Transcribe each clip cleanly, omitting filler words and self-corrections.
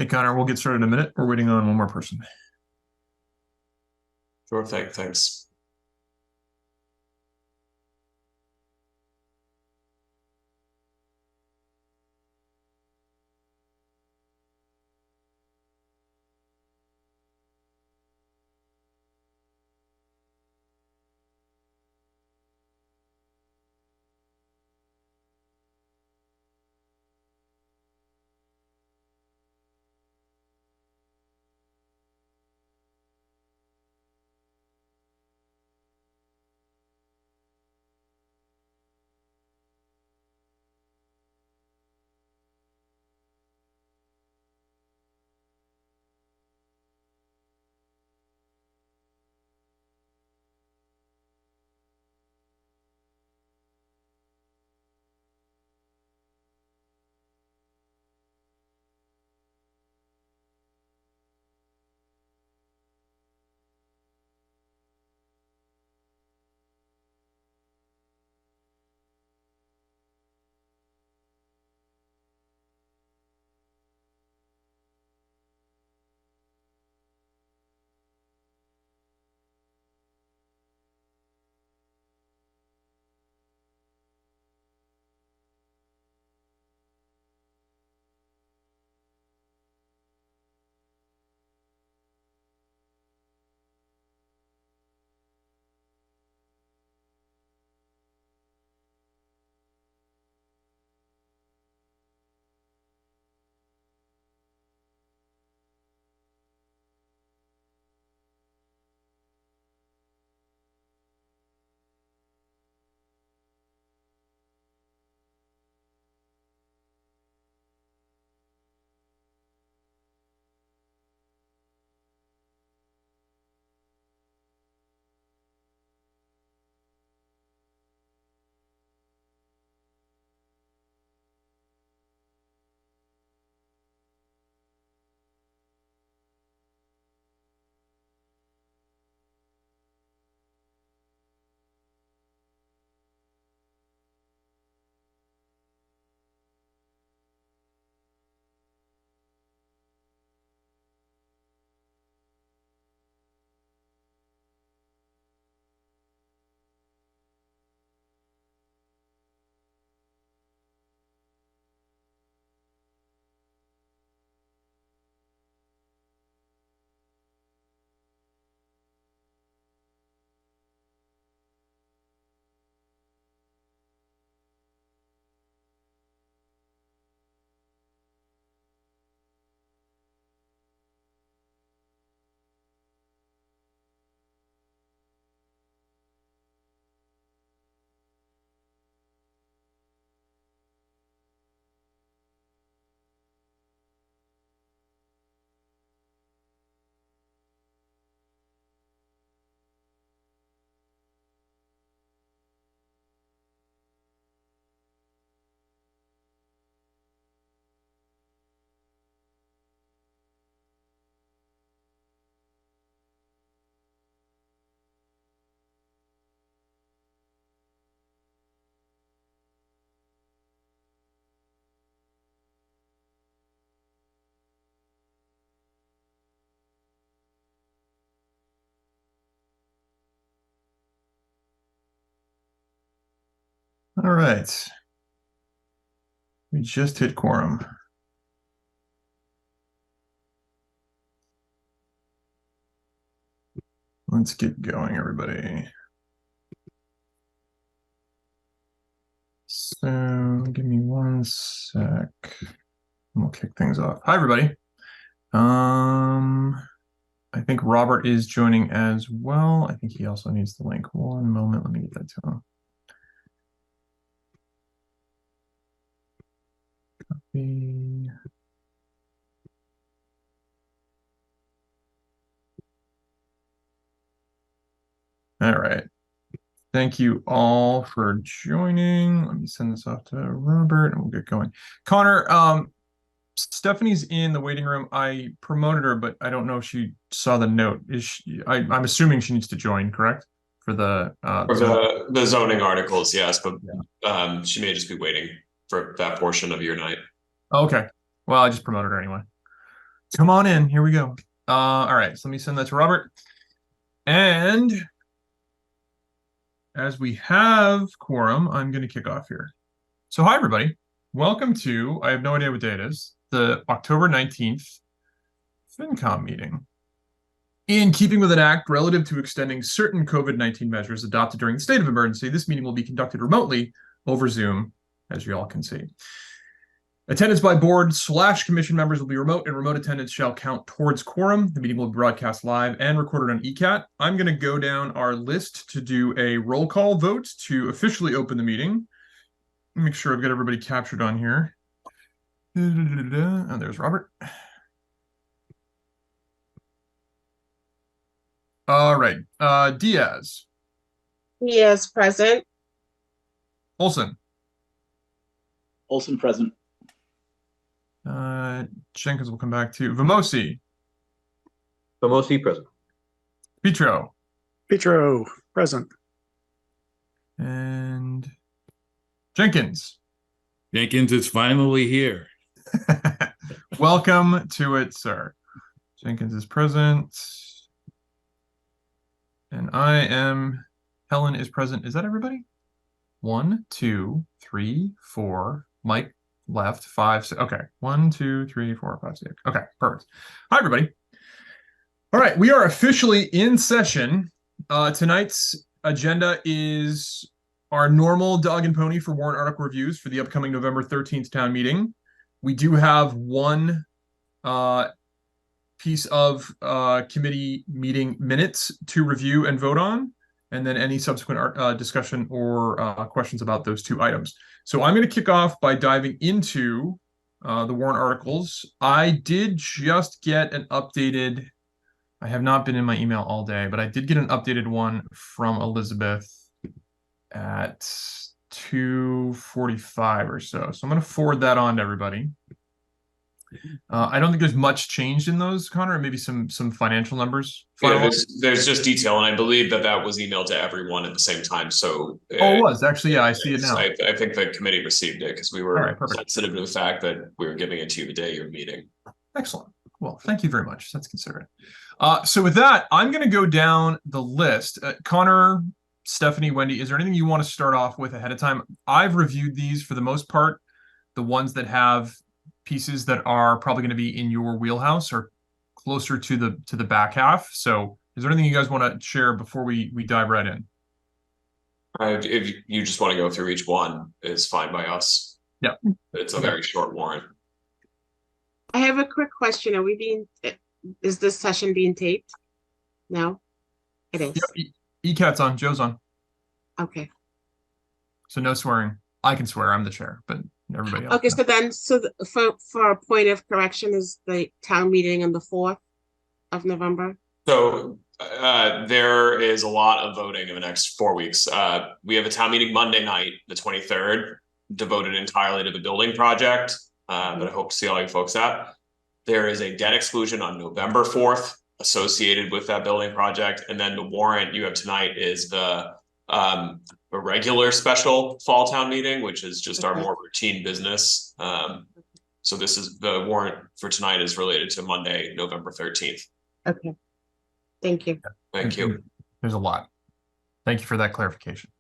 Hey, Connor, we'll get started in a minute. We're waiting on one more person. Sure thing. Thanks. All right. We just hit quorum. Let's get going, everybody. So give me one sec. We'll kick things off. Hi, everybody. I think Robert is joining as well. I think he also needs the link. One moment. Let me get that to him. Copy. All right. Thank you all for joining. Let me send this off to Robert and we'll get going. Connor, Stephanie's in the waiting room. I promoted her, but I don't know if she saw the note. I'm assuming she needs to join, correct? For the For zone. the zoning articles, yes, but Yeah. she may just be waiting for that portion of your night. Okay. Well, I just promoted her anyway. Come on in. Here we go. All right. So let me send that to Robert. And as we have quorum, I'm going to kick off here. So hi, everybody. Welcome to, I have no idea what day it is, the October 19th FinCom meeting. In keeping with an act relative to extending certain COVID-19 measures adopted during the state of emergency, this meeting will be conducted remotely over Zoom, as you all can see. Attendance by board/commission members will be remote, and remote attendance shall count towards quorum. The meeting will be broadcast live and recorded on ECAT. I'm going to go down our list to do a roll call vote to officially open the meeting. Make sure I've got everybody captured on here. And there's Robert. All right. Diaz. Yes, present. Olson. Olson present. Jenkins will come back to Vamosi. Vamosi present. Petro. Petro present. And Jenkins. Jenkins is finally here. Welcome to it, sir. Jenkins is present. And Helen is present. Is that everybody? 1, 2, 3, 4. Mike left. 5, 6. Okay. 1, 2, 3, 4, 5, 6. Okay, perfect. Hi, everybody. All right, we are officially in session. Tonight's agenda is our normal dog and pony for warrant article reviews for the upcoming November 13th town meeting. We do have one piece of committee meeting minutes to review and vote on, and then any subsequent discussion or questions about those two items. So I'm going to kick off by diving into the warrant articles. I did just get an updated, I have not been in my email all day, but I did get an updated one from Elizabeth at 2:45 or so. So I'm going to forward that on to everybody. I don't think there's much changed in those, Connor. Maybe some financial numbers. Yeah, there's just detail, and I believe that was emailed to everyone at the same time. So Oh, it was actually, yeah, I see it now. I think the committee received it because we were All right, perfect. sensitive to the fact that we were giving it to you the day of your meeting. Excellent. Well, thank you very much. That's considerate. So with that, I'm going to go down the list. Connor, Stephanie, Wendy, is there anything you want to start off with ahead of time? I've reviewed these for the most part, the ones that have pieces that are probably going to be in your wheelhouse or closer to the back half. So is there anything you guys want to share before we dive right in? If you just want to go through each one, it's fine by us. Yeah. It's a very short warrant. I have a quick question. Is this session being taped? No? It is. Yep, ECAT's on, Joe's on. Okay. So no swearing. I can swear, I'm the chair, but everybody else. Okay, for a point of correction, is the town meeting on the 4th of November? So there is a lot of voting in the next 4 weeks. We have a town meeting Monday night, the 23rd, devoted entirely to the building project. But I hope to see all you folks at. There is a debt exclusion on November 4th associated with that building project. And then the warrant you have tonight is the a regular special fall town meeting, which is just our more routine business. So this is the warrant for tonight is related to Monday, November 13th. Okay. Thank you. Thank you. There's a lot. Thank you for that clarification.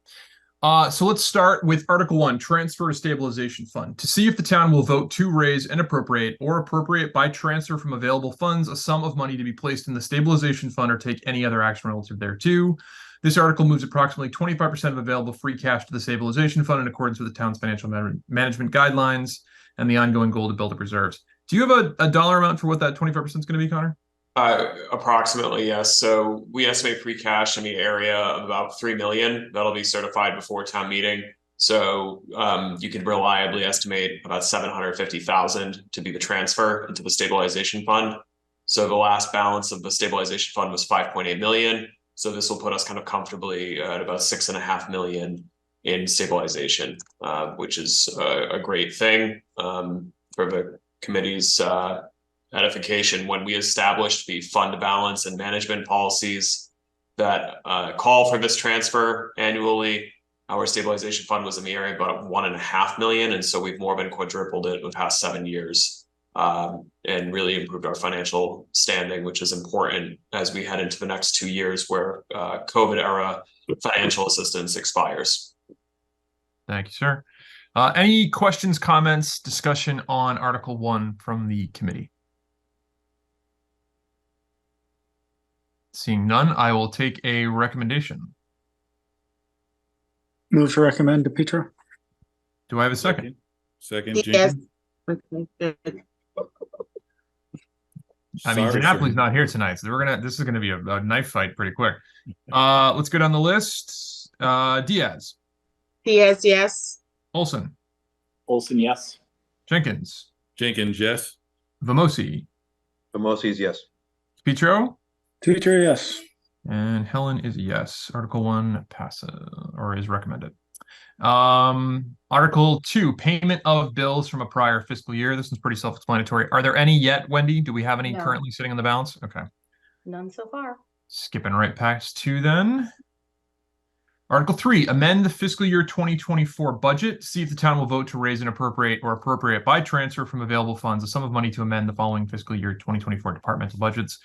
So let's start with Article 1, Transfer to Stabilization Fund. To see if the town will vote to raise and appropriate or appropriate by transfer from available funds a sum of money to be placed in the stabilization fund or take any other action relative thereto. This article moves approximately 25% of available free cash to the stabilization fund in accordance with the town's financial management guidelines and the ongoing goal to build up reserves. Do you have a dollar amount for what that 25% is going to be, Connor? Approximately, yes. So we estimate free cash in the area of about 3 million. That'll be certified before town meeting. So you can reliably estimate about 750,000 to be the transfer into the stabilization fund. So the last balance of the stabilization fund was 5.8 million. So this will put us kind of comfortably at about 6.5 million in stabilization, which is a great thing for the committee's edification. When we established the fund balance and management policies that call for this transfer annually, our stabilization fund was in the area of about 1.5 million. And so we've more than quadrupled it in the past 7 years. and really improved our financial standing, which is important as we head into the next 2 years where COVID era financial assistance expires. Thank you, sir. Any questions, comments, discussion on Article 1 from the committee? Seeing none, I will take a recommendation. Move to recommend DePietro. Do I have a second? Second, Yes. Jenkins. Okay, good. I mean, Sorry, DiNapoli's sir. not here tonight, so this is gonna be a knife fight pretty quick. Let's go down the list. Diaz, Diaz, yes. Olson, Olson, yes. Jenkins, Jenkins, yes. Vamosi, Bemosi's yes. Petro, DePietro, yes. and Helen is a yes. Article 1 passes or is recommended. Article 2, payment of bills from a prior fiscal year. This one's pretty self-explanatory. Are there any yet, Wendy? Do we have any No. currently sitting on the balance? Okay. None so far. Skipping right past 2 then. Article 3, amend the fiscal year 2024 budget. See if the town will vote to raise and appropriate by transfer from available funds a sum of money to amend the following fiscal year 2024 departmental budgets.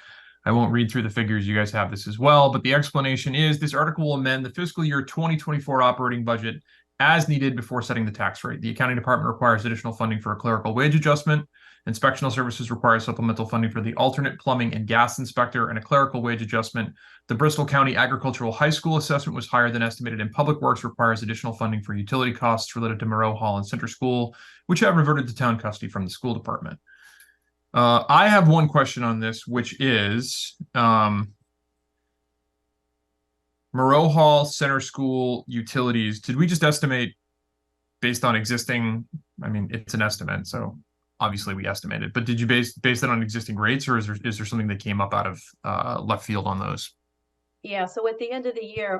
I won't read through the figures. You guys have this as well, but the explanation is this article will amend the fiscal year 2024 operating budget as needed before setting the tax rate. The accounting department requires additional funding for a clerical wage adjustment. Inspectional services requires supplemental funding for the alternate plumbing and gas inspector and a clerical wage adjustment. The Bristol County Agricultural High School assessment was higher than estimated, and Public Works requires additional funding for utility costs related to Moreau Hall and Center School, which have reverted to town custody from the school department. I have one question on this, which is Moreau Hall, Center School, utilities. Did we just estimate based on existing? I mean, it's an estimate, so obviously we estimated. But did you base that on existing rates, or is there something that came up out of left field on those? Yeah, so at the end of the year,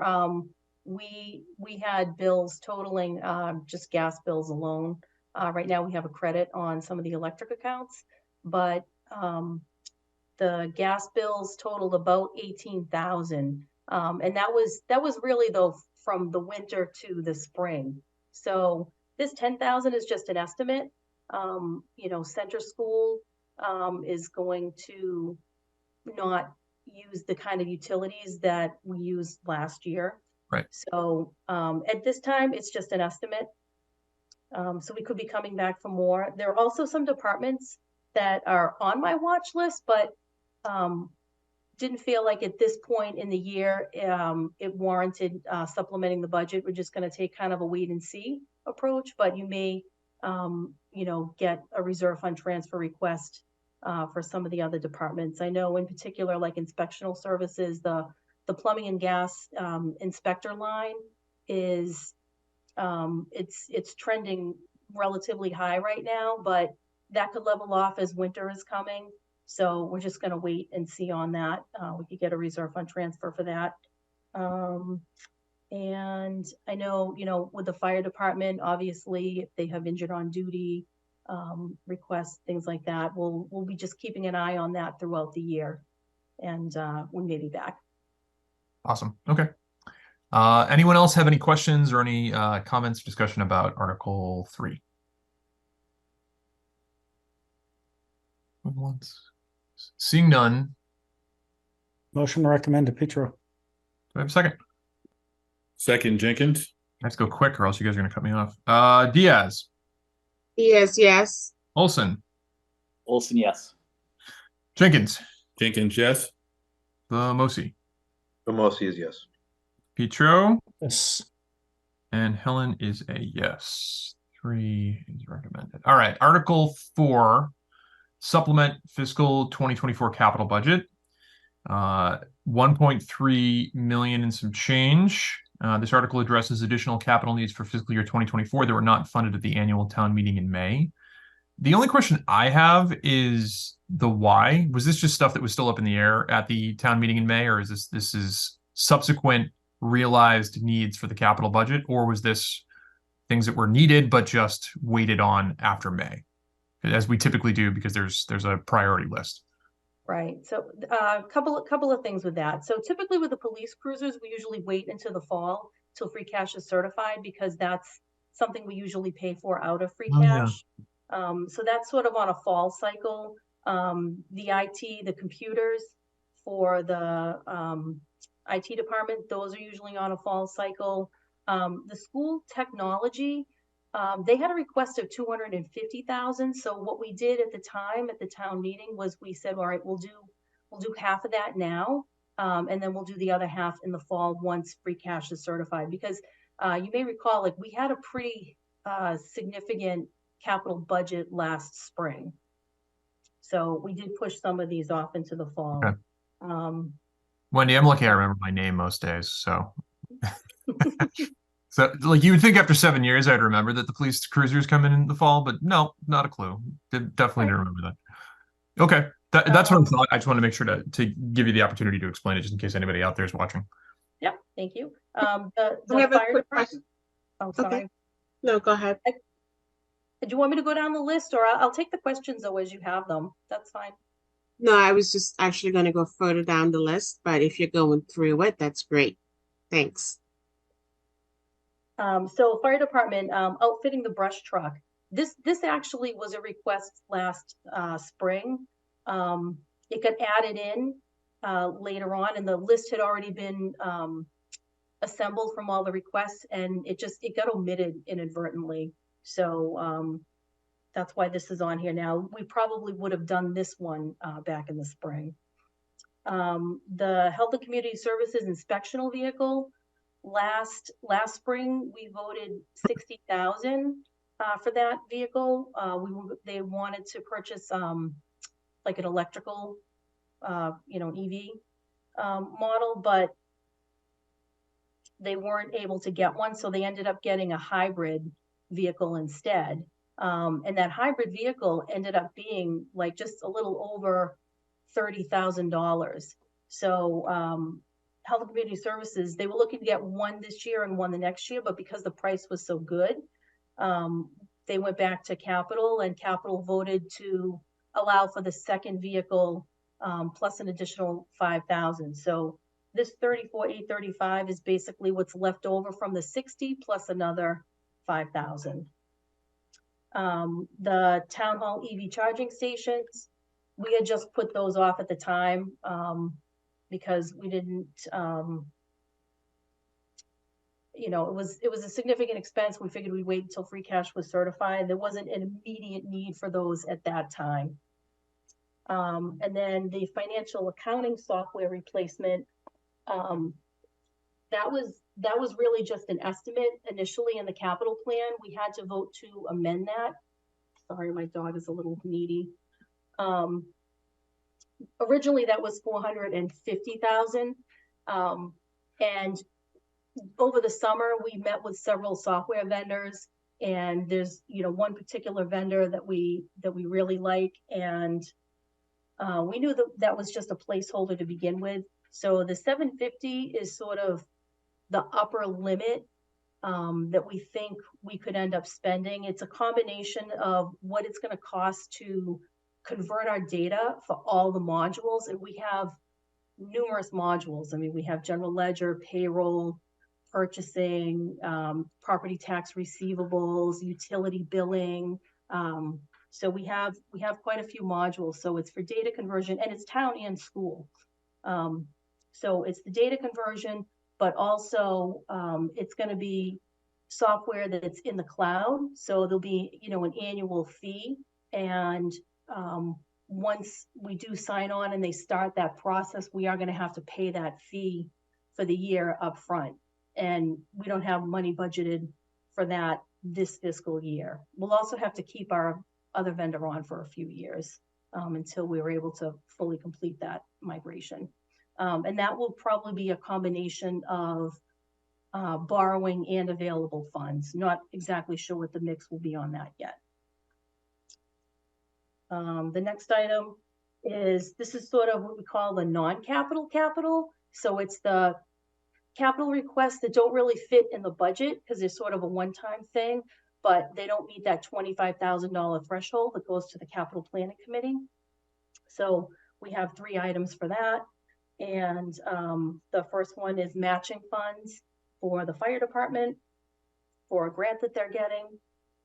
we had bills totaling just gas bills alone. Right now we have a credit on some of the electric accounts, but the gas bills totaled about 18,000. And that was really though from the winter to the spring. So this 10,000 is just an estimate. You know, Center School is going to not use the kind of utilities that we used last year. Right. So at this time, it's just an estimate. So we could be coming back for more. There are also some departments that are on my watch list, but didn't feel like at this point in the year it warranted supplementing the budget. We're just going to take kind of a wait and see approach, but you may you know, get a reserve fund transfer request for some of the other departments. I know in particular, like inspectional services, the plumbing and gas inspector line is it's trending relatively high right now, but that could level off as winter is coming. So we're just going to wait and see on that. We could get a reserve fund transfer for that. And I know, you know, with the fire department, obviously, if they have injured on duty requests, things like that, we'll be just keeping an eye on that throughout the year. And we may be back. Awesome. Okay. Anyone else have any questions or any comments, discussion about Article 3? Once. Seeing none, Motion to recommend DePietro. do I have a second? Second, Jenkins. I have to go quick or else you guys are going to cut me off. Diaz, Diaz, yes. Olson, Olson, yes. Jenkins, Jenkins, yes. Vamosi, Bemosi's yes. Petro, Yes. and Helen is a yes. 3 is recommended. All right. Article 4, supplement fiscal 2024 capital budget. 1.3 million and some change. This article addresses additional capital needs for fiscal year 2024 that were not funded at the annual town meeting in May. The only question I have is the why. Was this just stuff that was still up in the air at the town meeting in May, or is this is subsequent realized needs for the capital budget, or was this things that were needed but just waited on after May, as we typically do because there's a priority list? Right. So a couple of things with that. So typically with the police cruisers, we usually wait until the fall till free cash is certified because that's something we usually pay for out of free Oh, yeah. cash. So that's sort of on a fall cycle. The IT, the computers for the IT department, those are usually on a fall cycle. The school technology, they had a request of 250,000. So what we did at the time at the town meeting was we said, all right, we'll do half of that now. And then we'll do the other half in the fall once free cash is certified, because you may recall, like, we had a pretty significant capital budget last spring. So we did push some of these off into the fall. Okay. Wendy, I'm lucky I remember my name most days, so. So, like, you would think after 7 years I'd remember that the police cruisers come in the fall, but no, not a clue. Definitely didn't remember that. Okay, that's what I thought. I just want to make sure to give you the opportunity to explain it, just in case anybody out there is watching. Yep, thank you. I The have a fire quick department. question. Oh, sorry. Okay. No, go ahead. Do you want me to go down the list, or I'll take the questions though as you have them? That's fine. No, I was just actually going to go further down the list, but if you're going through it, that's great. Thanks. So fire department, outfitting the brush truck. This actually was a request last spring. It got added in later on, and the list had already been assembled from all the requests, and it got omitted inadvertently. So that's why this is on here now. We probably would have done this one back in the spring. The Health and Community Services inspectional vehicle. Last spring, we voted 60,000 for that vehicle. They wanted to purchase like an electrical, EV model, but they weren't able to get one, so they ended up getting a hybrid vehicle instead. And that hybrid vehicle ended up being like just a little over $30,000. So Health and Community Services, they were looking to get one this year and one the next year, but because the price was so good, they went back to Capital, and Capital voted to allow for the second vehicle plus an additional 5,000. So this 34,835 is basically what's left over from the 60 plus another 5,000. The town hall EV charging stations, we had just put those off at the time because we didn't, it was a significant expense. We figured we'd wait until free cash was certified. There wasn't an immediate need for those at that time. And then the financial accounting software replacement, that was really just an estimate initially in the capital plan. We had to vote to amend that. Sorry, my dog is a little needy. Originally that was 450,000. And over the summer, we met with several software vendors, and there's, one particular vendor that we really like. And we knew that was just a placeholder to begin with. So the 750 is sort of the upper limit that we think we could end up spending. It's a combination of what it's going to cost to convert our data for all the modules. And we have numerous modules. I mean, we have general ledger, payroll, purchasing, property tax receivables, utility billing. So we have quite a few modules. So it's for data conversion, and it's town and school. So it's the data conversion, but also it's going to be software that's in the cloud. So there'll be, an annual fee. And once we do sign on and they start that process, we are going to have to pay that fee for the year up front. And we don't have money budgeted for that this fiscal year. We'll also have to keep our other vendor on for a few years until we were able to fully complete that migration. And that will probably be a combination of borrowing and available funds. Not exactly sure what the mix will be on that yet. The next item is, this is sort of what we call the non-capital capital. So it's the capital requests that don't really fit in the budget because they're sort of a one-time thing, but they don't meet that $25,000 threshold that goes to the capital planning committee. So we have 3 items for that. And the first one is matching funds for the fire department for a grant that they're getting.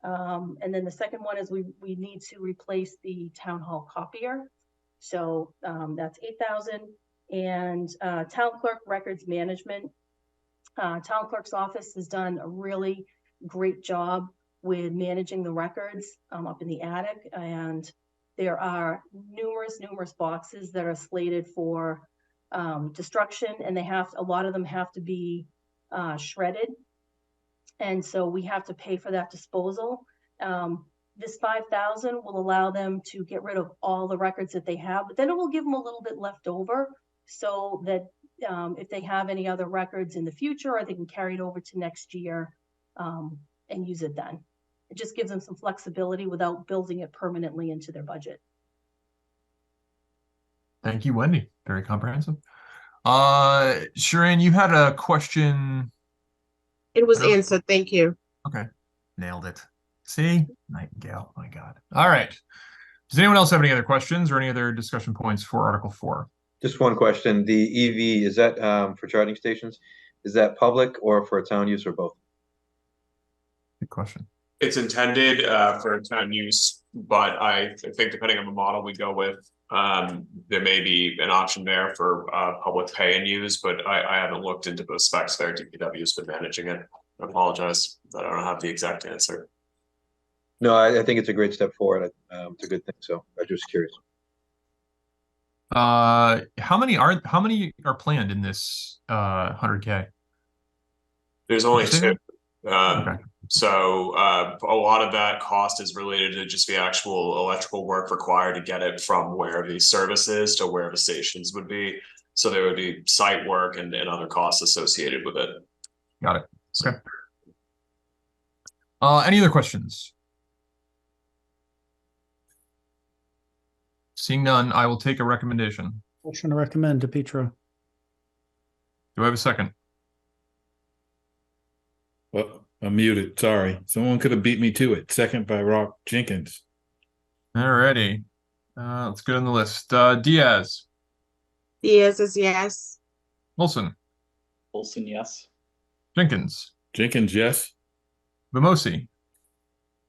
And then the second one is we need to replace the town hall copier. So that's 8,000. And town clerk records management. Town clerk's office has done a really great job with managing the records up in the attic. And there are numerous boxes that are slated for destruction, and a lot of them have to be shredded. And so we have to pay for that disposal. This 5,000 will allow them to get rid of all the records that they have, but then it will give them a little bit left over so that if they have any other records in the future, or they can carry it over to next year and use it then. It just gives them some flexibility without building it permanently into their budget. Thank you, Wendy. Very comprehensive. Shireen, you had a question. It was Hello? answered. Thank you. Okay. Nailed it. See? Nightingale. My God. All right. Does anyone else have any other questions or any other discussion points for Article 4? Just one question. The EV, is that for charging stations? Is that public or for town use or both? Good question. It's intended for town use, but I think depending on the model we go with, there may be an option there for public pay and use, but I haven't looked into the specs there. DPW's been managing it. I apologize that I don't have the exact answer. No, I think it's a great step forward. It's a good thing. So I'm just curious. How many are planned in this 100K? There's only Interesting. two. Okay. So a lot of that cost is related to just the actual electrical work required to get it from where the service is to where the stations would be. So there would be site work and other costs associated with it. Got it. So, Okay. Any other questions? Seeing none, I will take a recommendation. Motion to recommend DePietro. Do I have a second? Well, I'm muted. Sorry. Someone could have beat me to it. Second by Rock Jenkins. Alrighty. Let's go on the list. Diaz, Diaz is yes. Wilson, Olson, yes. Jenkins, Jenkins, yes. Vamosi,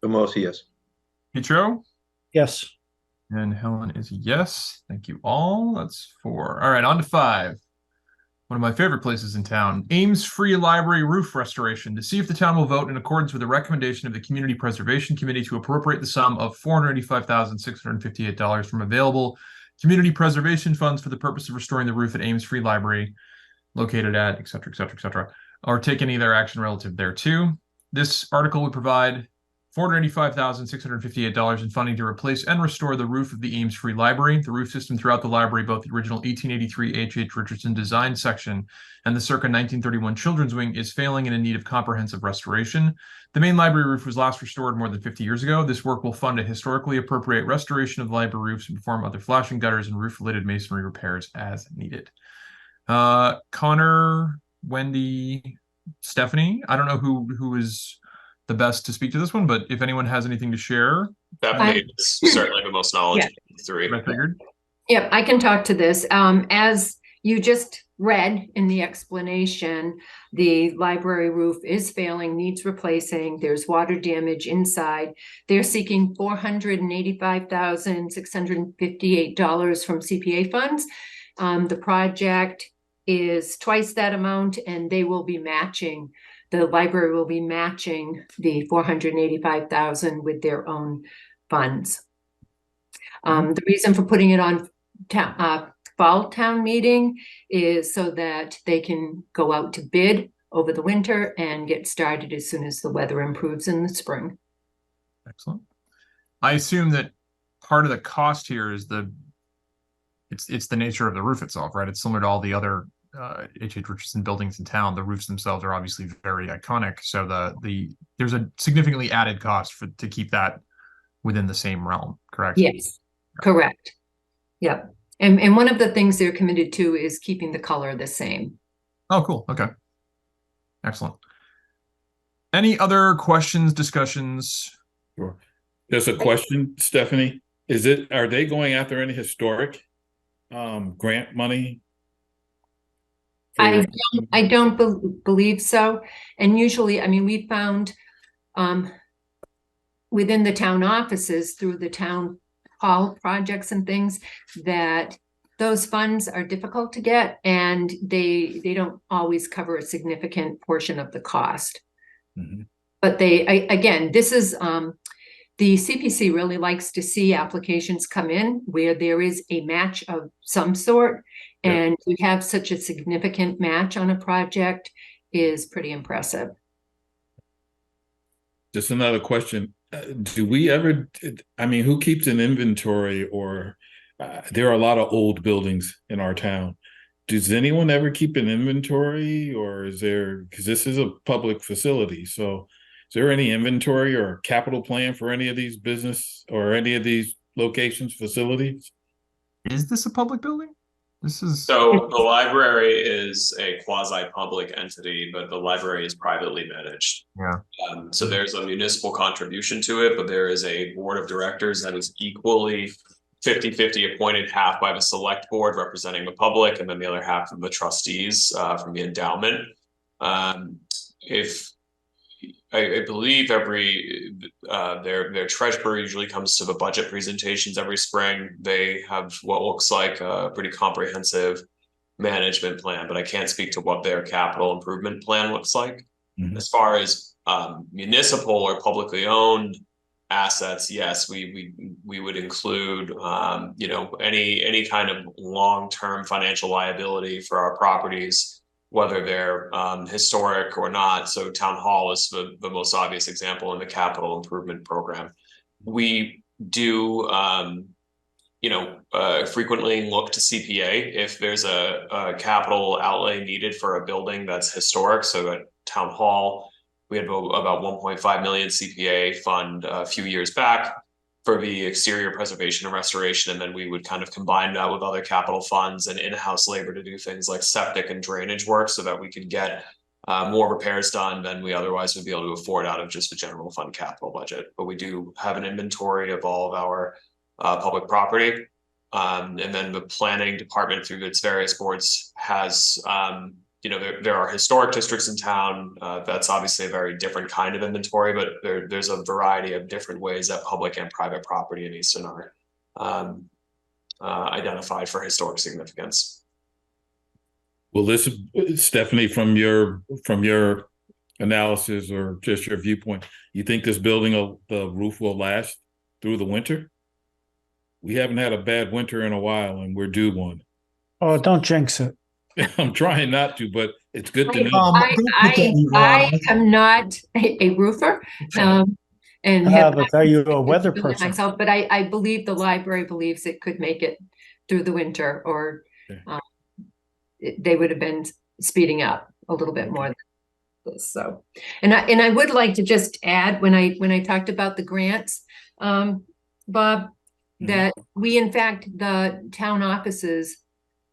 Mostly yes. Petro, Yes. and Helen is a yes. Thank you all. That's 4. All right, on to 5. One of my favorite places in town, Ames Free Library roof restoration. To see if the town will vote in accordance with the recommendation of the Community Preservation Committee to appropriate the sum of $485,658 from available community preservation funds for the purpose of restoring the roof at Ames Free Library, located at, et cetera, or take any other action relative thereto. This article would provide $485,658 in funding to replace and restore the roof of the Ames Free Library. The roof system throughout the library, both the original 1883 H.H. Richardson design section and the circa 1931 children's wing, is failing and in need of comprehensive restoration. The main library roof was last restored more than 50 years ago. This work will fund a historically appropriate restoration of the library roofs and perform other flashing gutters and roof-related masonry repairs as needed. Connor, Wendy, Stephanie, I don't know who is the best to speak to this one, but if anyone has anything to share. Stephanie is certainly the most knowledgeable of the three. I figured. Yep, I can talk to this. As you just read in the explanation, the library roof is failing, needs replacing. There's water damage inside. They're seeking $485,658 from CPA funds. The project is twice that amount, and they will be matching. The library will be matching the $485,000 with their own funds. The reason for putting it on fall town meeting is so that they can go out to bid over the winter and get started as soon as the weather improves in the spring. Excellent. I assume that part of the cost here is it's the nature of the roof itself, right? It's similar to all the other H.H. Richardson buildings in town. The roofs themselves are obviously very iconic, so there's a significantly added cost to keep that within the same realm, correct? Yes, correct. Yep. And one of the things they're committed to is keeping the color the same. Oh, cool. Okay. Excellent. Any other questions, discussions? Sure. There's a question, Stephanie. Are they going after any historic grant money? I don't believe so. And usually, I mean, we found within the town offices through the town hall projects and things, that those funds are difficult to get, and they don't always cover a significant portion of the cost. Mhm. But again, this is, the CPC really likes to see applications come in where there is a match of some sort. Yeah. And we have such a significant match on a project is pretty impressive. Just another question. Do we ever, I mean, who keeps an inventory, or there are a lot of old buildings in our town. Does anyone ever keep an inventory, or is there, because this is a public facility, so is there any inventory or capital plan for any of these business or any of these locations, facilities? Is this a public building? This is So the library is a quasi-public entity, but the library is privately managed. Yeah. So there's a municipal contribution to it, but there is a board of directors that is equally 50-50 appointed, half by the select board representing the public, and then the other half of the trustees from the endowment. If I believe their treasurer usually comes to the budget presentations every spring. They have what looks like a pretty comprehensive management plan, but I can't speak to what their capital improvement plan looks like. Mhm. As far as municipal or publicly owned assets, yes, we would include any kind of long-term financial liability for our properties, whether they're historic or not. So town hall is the most obvious example in the capital improvement program. We do frequently look to CPA if there's a capital outlay needed for a building that's historic. So at town hall, we had about 1.5 million CPA fund a few years back for the exterior preservation and restoration, and then we would kind of combine that with other capital funds and in-house labor to do things like septic and drainage work, so that we could get more repairs done than we otherwise would be able to afford out of just the general fund capital budget. But we do have an inventory of all of our public property, and then the planning department through its various boards has there are historic districts in town. That's obviously a very different kind of inventory, but there's a variety of different ways that public and private property in Easton are identified for historic significance. Well, this, Stephanie, from your analysis or just your viewpoint, you think this building, the roof will last through the winter? We haven't had a bad winter in a while, and we're due one. Oh, don't jinx it. I'm trying not to, but it's good to know. I am not a roofer, and But are you a weather person? myself, but I believe the library believes it could make it through the winter, or they would have been speeding up a little bit more than this. So, and I would like to just add, when I talked about the grants, Bob, that we, in fact, the town offices,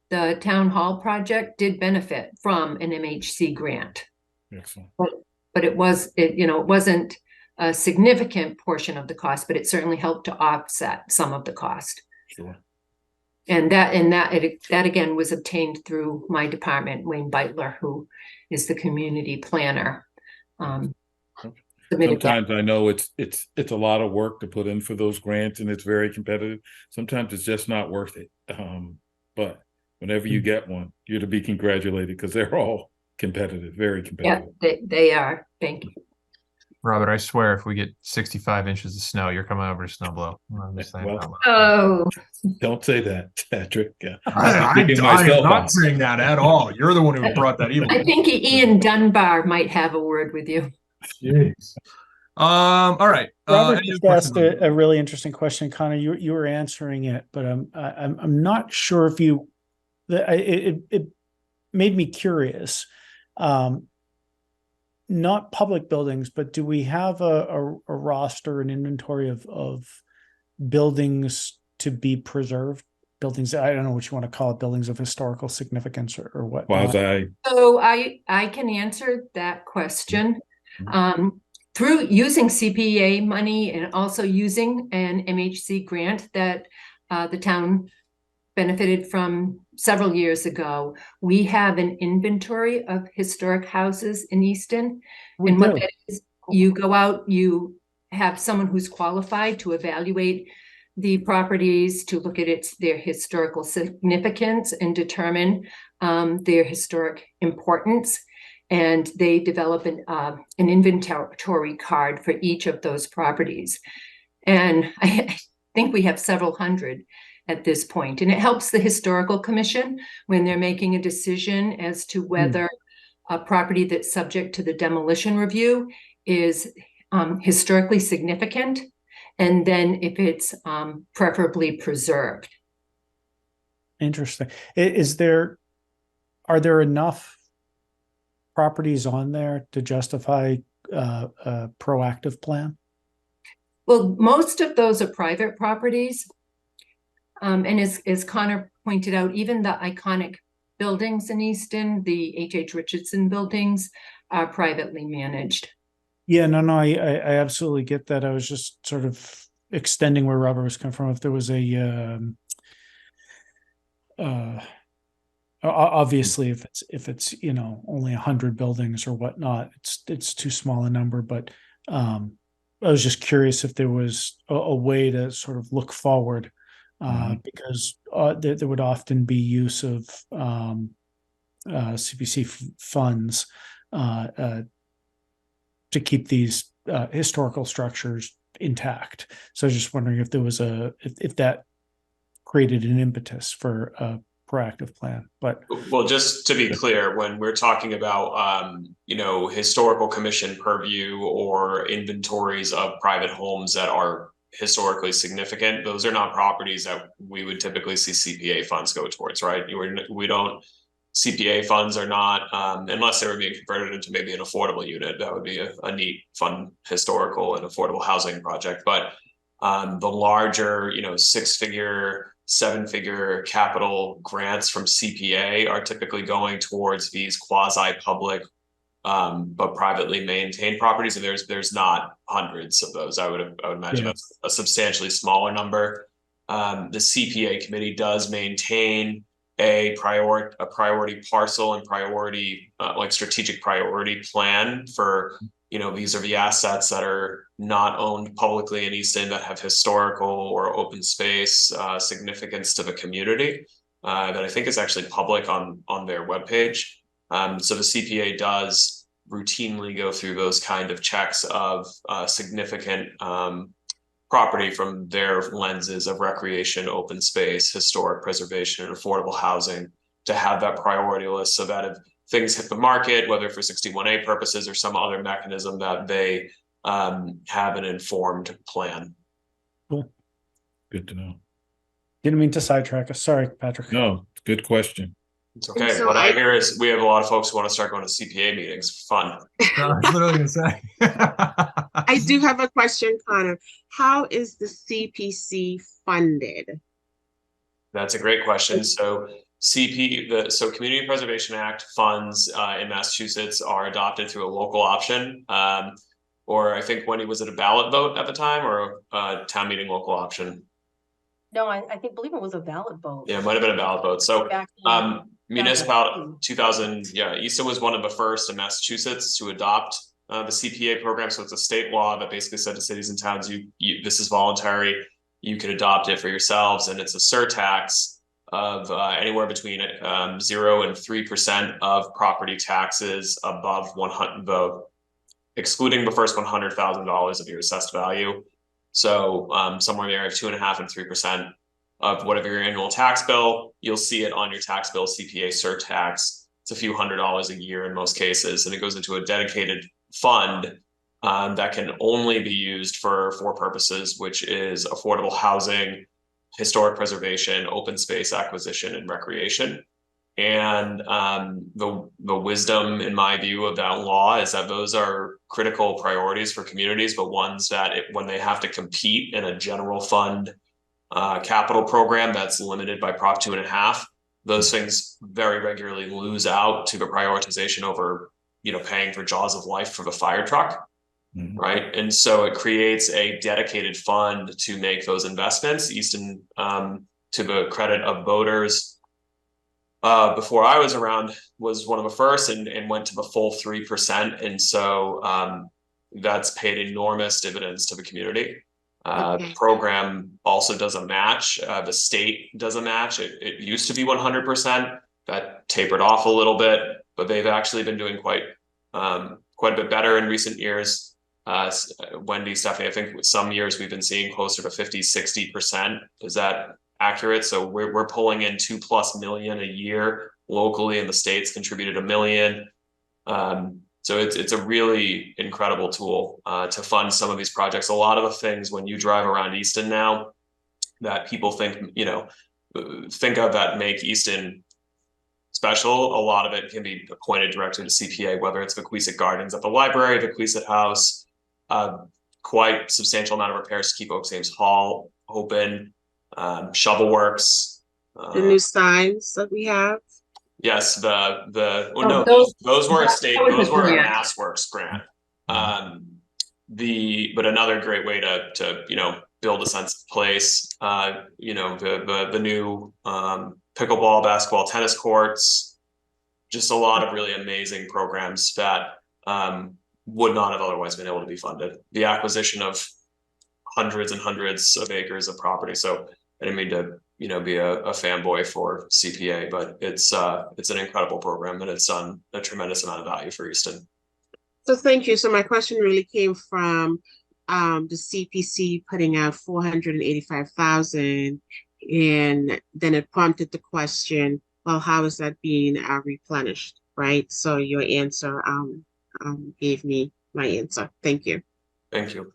the town hall project did benefit from an MHC grant. Excellent. But it wasn't a significant portion of the cost, but it certainly helped to offset some of the cost. Sure. And that again was obtained through my department, Wayne Beitler, who is the community planner. Sometimes I know it's a lot of work to put in for those grants, and it's very competitive. Sometimes it's just not worth it. But whenever you get one, you're to be congratulated, because they're all competitive, very competitive. Yeah, they are. Thank you. Robert, I swear, if we get 65 inches of snow, you're coming over to snow blow. I'm just saying. Well, Oh, don't say that, Patrick. I'm not saying that at all. You're the one who brought that evil. I think Ian Dunbar might have a word with you. Jeez. All right. Robert any just other asked questions? a really interesting question, Connor. You were answering it, but I'm not sure if it made me curious. Not public buildings, but do we have a roster, an inventory of buildings to be preserved? Buildings, I don't know what you want to call it, buildings of historical significance or what. So I can answer that question. Through using CPA money and also using an MHC grant that the town benefited from several years ago, we have an inventory of historic houses in Easton. And what that is, you go out, you have someone who's qualified to evaluate the properties, to look at their historical significance and determine their historic importance. And they develop an inventory card for each of those properties. And I think we have several hundred at this point. And it helps the Historical Commission when they're making a decision as to whether a property that's subject to the demolition review is historically significant, and then if it's preferably preserved. Interesting. Are there enough properties on there to justify a proactive plan? Well, most of those are private properties. And as Connor pointed out, even the iconic buildings in Easton, the H.H. Richardson buildings, are privately managed. Yeah, no, I absolutely get that. I was just sort of extending where Robert was coming from. If there was obviously if it's only 100 buildings or whatnot, it's too small a number. But I was just curious if there was a way to sort of look forward, because there would often be use of CPC funds to keep these historical structures intact. So I was just wondering if there was if that created an impetus for a proactive plan. But well, just to be clear, when we're talking about Historical Commission purview or inventories of private homes that are historically significant, those are not properties that we would typically see CPA funds go towards, right? We don't. CPA funds are not, unless they were being converted into maybe an affordable unit. That would be a neat, fun, historical and affordable housing project. But the larger, 6-figure, 7-figure capital grants from CPA are typically going towards these quasi-public, but privately maintained properties. And there's not hundreds of those. I would imagine that's a substantially smaller number. The CPA committee does maintain a priority parcel and priority strategic priority plan for vis-a-vis assets that are not owned publicly in Easton that have historical or open space significance to the community that I think is actually public on their webpage. So the CPA does routinely go through those kind of checks of significant property from their lenses of recreation, open space, historic preservation, and affordable housing, to have that priority list so that if things hit the market, whether for 61A purposes or some other mechanism, that they have an informed plan. Cool. Good to know. Didn't mean to sidetrack us. Sorry, Patrick. No, good question. It's okay. So What I hear is we have a lot of folks who want to start going to CPA meetings. Fun. I was literally gonna say. I do have a question, Connor. How is the CPC funded? That's a great question. So Community Preservation Act funds in Massachusetts are adopted through a local option. Or I think, Wendy, was it a ballot vote at the time or a town meeting local option? No, I believe it was a valid vote. Yeah, it might have been a ballot vote. So municipality 2000, Easton was one of the first in Massachusetts to adopt the CPA program. So it's a state law that basically said to cities and towns, this is voluntary, you can adopt it for yourselves, and it's a surtax of anywhere between 0 and 3% of property taxes above excluding the first $100,000 of your assessed value. So somewhere in the area of 2.5% and 3% of whatever your annual tax bill, you'll see it on your tax bill, CPA surtax. It's a few $100s a year in most cases, and it goes into a dedicated fund that can only be used for 4 purposes, which is affordable housing, historic preservation, open space acquisition, and recreation. And the wisdom, in my view, of that law is that those are critical priorities for communities, but ones that when they have to compete in a general fund capital program that's limited by Prop 2.5, those things very regularly lose out to the prioritization over, paying for Jaws of Life for the fire truck. Mm-hmm. Right. And so it creates a dedicated fund to make those investments. Easton, to the credit of voters, before I was around, was one of the first and went to the full 3%. And so that's paid enormous dividends to the community. Okay. Program also does a match. The state does a match. It used to be 100%. That tapered off a little bit, but they've actually been doing quite a bit better in recent years. Wendy, Stephanie, I think some years we've been seeing closer to 50-60%. Is that accurate? So we're pulling in $2+ million a year locally, and the state's contributed $1 million. So it's a really incredible tool to fund some of these projects. A lot of the things when you drive around Easton now that people think of that make Easton special, a lot of it can be pointed directly to CPA, whether it's Vaquisett Gardens at the library, Vaquisett House, quite substantial amount of repairs to keep Oak Ames Hall open, shovel works. The new signs that we have. Yes, those were a state, that was those a were a grant. MassWorks grant. But another great way to build a sense of place. The new pickleball, basketball, tennis courts, just a lot of really amazing programs that would not have otherwise been able to be funded. The acquisition of hundreds and hundreds of acres of property. So I didn't mean to be a fanboy for CPA, but it's an incredible program and it's done a tremendous amount of value for Easton. So thank you. So my question really came from the CPC putting out 485,000, and then it prompted the question, well, how is that being replenished, right? So your answer gave me my answer. Thank you. Thank you.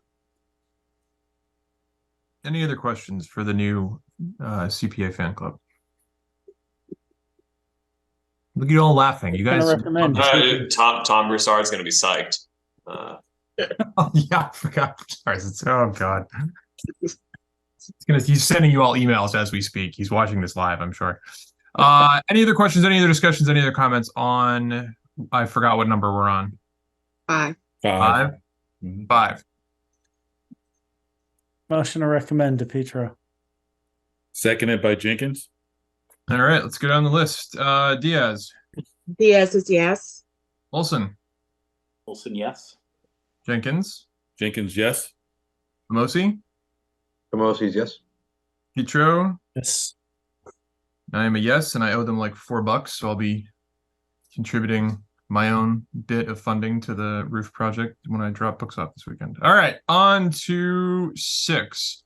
Any other questions for the new CPA fan club? Look at you all laughing. You guys. Recommend. Tom Broussard is going to be psyched. Oh, yeah, I forgot. Oh God. He's sending you all emails as we speak. He's watching this live, I'm sure. Any other questions, any other discussions, any other comments on, I forgot what number we're on. 5. 5? Mhm. 5. Motion to recommend DePietro. Seconded by Jenkins. All right, let's go down the list. Diaz, Diaz is yes. Olson, Olson, yes. Jenkins, Jenkins, yes. Mosi, Kamosi's yes. Petro. Yes. I am a yes, and I owe them like $4, so I'll be contributing my own bit of funding to the roof project when I drop books off this weekend. All right, on to 6.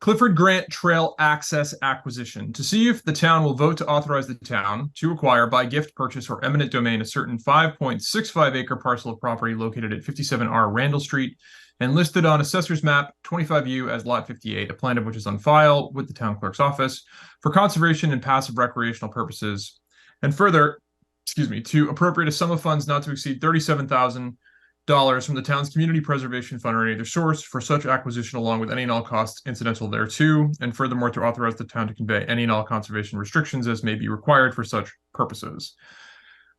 Clifford Grant Trail Access Acquisition. To see if the town will vote to authorize the town to acquire by gift, purchase, or eminent domain a certain 5.65 acre parcel of property located at 57R Randall Street and listed on Assessor's Map 25U as Lot 58, a plan of which is on file with the town clerk's office for conservation and passive recreational purposes. And further, to appropriate a sum of funds not to exceed $37,000 from the town's community preservation fund or any other source for such acquisition along with any and all costs incidental thereto, and furthermore to authorize the town to convey any and all conservation restrictions as may be required for such purposes.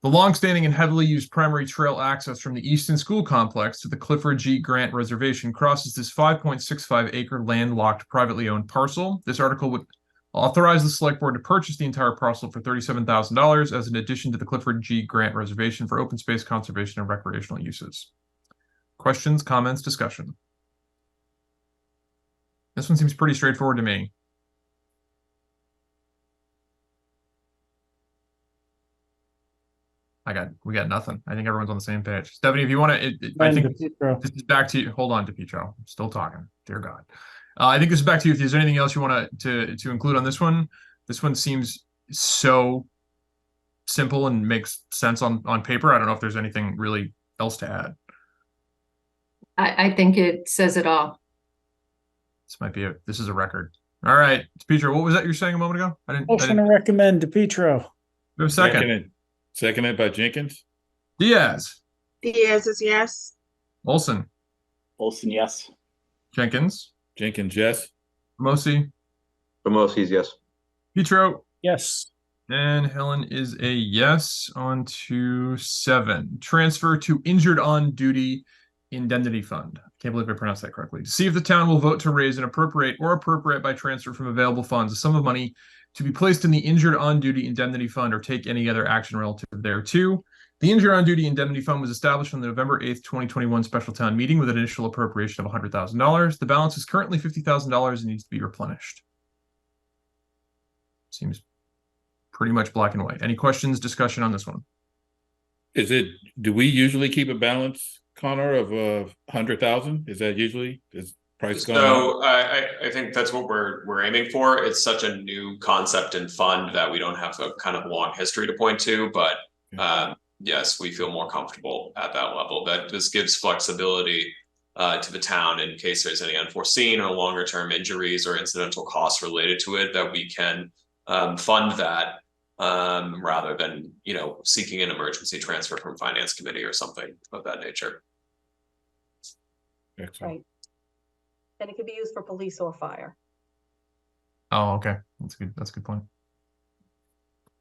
The longstanding and heavily used primary trail access from the Easton School Complex to the Clifford G. Grant Reservation crosses this 5.65 acre landlocked privately owned parcel. This article would authorize the select board to purchase the entire parcel for $37,000 as an addition to the Clifford G. Grant Reservation for open space conservation and recreational uses. Questions, comments, discussion? This one seems pretty straightforward to me. We got nothing. I think everyone's on the same page. Stephanie, if you want to, I think DePietro. this is back to you. Hold on, DePietro. I'm still talking. Dear God. I think this is back to you. If there's anything else you want to include on this one seems so simple and makes sense on paper. I don't know if there's anything really else to add. I think it says it all. This is a record. All right, DePietro, what was that you were saying a moment ago? Motion to recommend DePietro. We have a second. Seconded by Jenkins. Diaz, Diaz is yes. Olson, Olson, yes. Jenkins, Jenkins, yes. Mosi, Kamosi's yes. Petro, Yes. and Helen is a yes. On to 7. Transfer to injured on duty indemnity fund. Can't believe I pronounced that correctly. To see if the town will vote to raise and appropriate by transfer from available funds a sum of money to be placed in the injured on duty indemnity fund or take any other action relative thereto. The Injured on Duty Indemnity Fund was established on the November 8th, 2021 special town meeting with an initial appropriation of $100,000. The balance is currently $50,000 and needs to be replenished. Seems pretty much black and white. Any questions, discussion on this one? Do we usually keep a balance, Connor, of 100,000? Is that usually, is price going up? So I think that's what we're aiming for. It's such a new concept and fund that we don't have a kind of long history to point to, but yes, we feel more comfortable at that level. That this gives flexibility to the town in case there's any unforeseen or longer term injuries or incidental costs related to it, that we can fund that rather than, you know, seeking an emergency transfer from finance committee or something of that nature. Excellent. Right. And it could be used for police or fire. Oh, okay. That's good. That's a good point.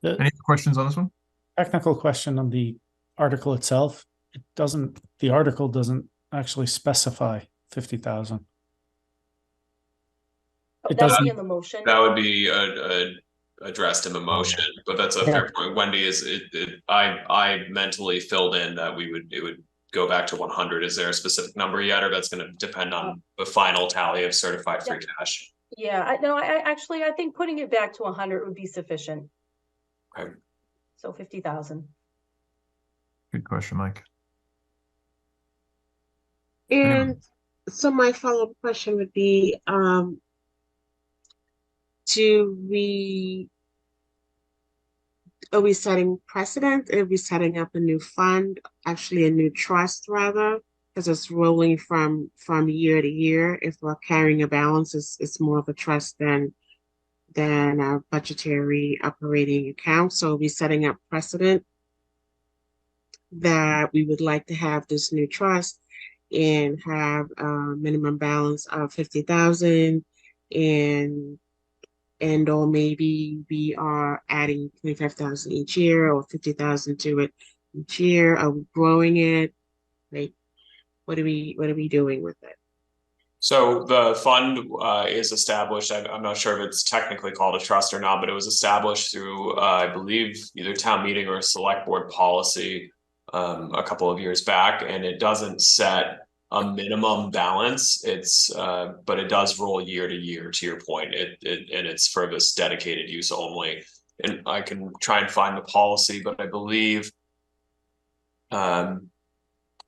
The Any questions on this one? technical question on the article itself, the article doesn't actually specify 50,000. It That would doesn't. be in the motion. That would be addressed in the motion, but that's a fair point. Wendy, I mentally filled in that it would go back to 100. Is there a specific number yet, or that's going to depend on the final tally of certified free cash? Yeah, I think putting it back to 100 would be sufficient. Okay. So 50,000. Good question, Mike. And so my follow-up question would be, are we setting precedent? Are we setting up a new fund, actually a new trust rather? Because it's rolling from year to year. If we're carrying a balance, it's more of a trust than a budgetary operating account. So are we setting up precedent that we would like to have this new trust and have a minimum balance of 50,000 and or maybe we are adding 25,000 each year or 50,000 to it each year? Are we growing it? Like, what are we doing with it? So the fund is established. I'm not sure if it's technically called a trust or not, but it was established through, I believe, either town meeting or select board policy a couple of years back, and it doesn't set a minimum balance. But it does roll year to year. To your point, and it's for this dedicated use only. And I can try and find the policy, but I believe